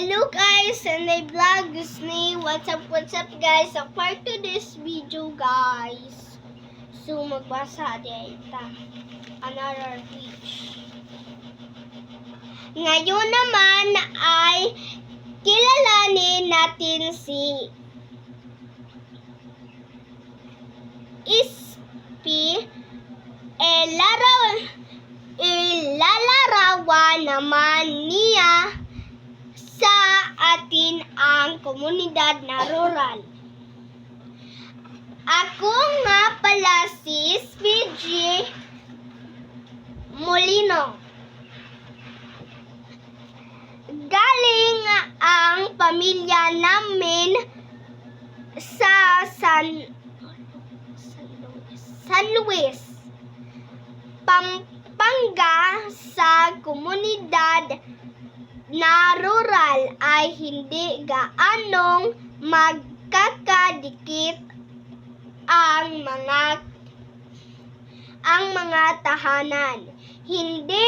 Hello guys, and I vlog Disney. What's up guys? So for today's video guys, so magbasa dito another page. Ngayon naman ay kilalanin natin si Ispi. Ilalarawan naman niya sa atin ang komunidad na rural. Ako nga pala si SPG Molino. Galing ang pamilya namin sa San Luis, Pampanga. Sa komunidad na rural ay hindi gaanong magkakadikit ang mga tahanan. Hindi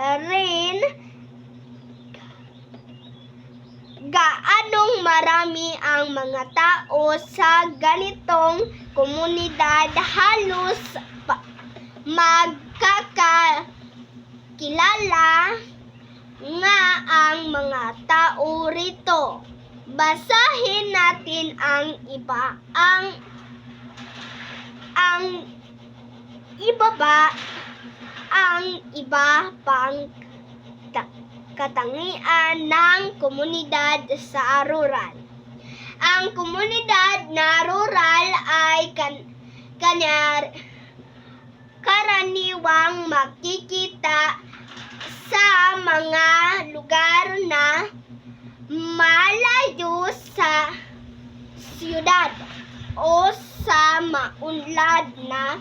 rin gaanong marami ang mga tao sa ganitong komunidad. Halos magkakilala nga ang mga tao rito. Basahin natin ang iba pang katangian ng komunidad sa rural. Ang komunidad na rural ay karaniwang makikita sa mga lugar na malayo sa siyudad o sa maunlad na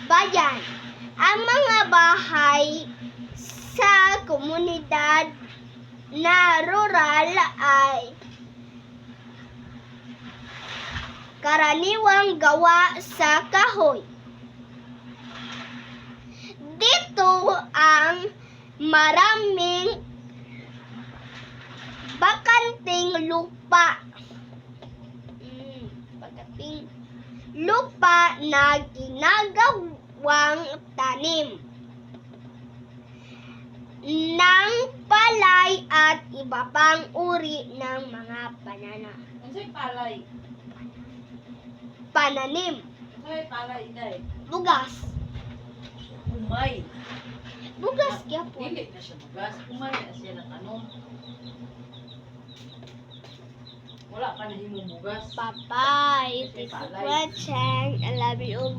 bayan. Ang mga bahay sa komunidad na rural ay karaniwang gawa sa kahoy. Dito ang maraming bakanteng lupa na ginagawang tanim ng palay at iba pang uri ng mga pananim. Bugas. Umay. Bugas kaya po. Dili na siya bugas. Umay na siya ng ano. Wala pa na himong bugas. Bye-bye. Thank you for watching. I love you all.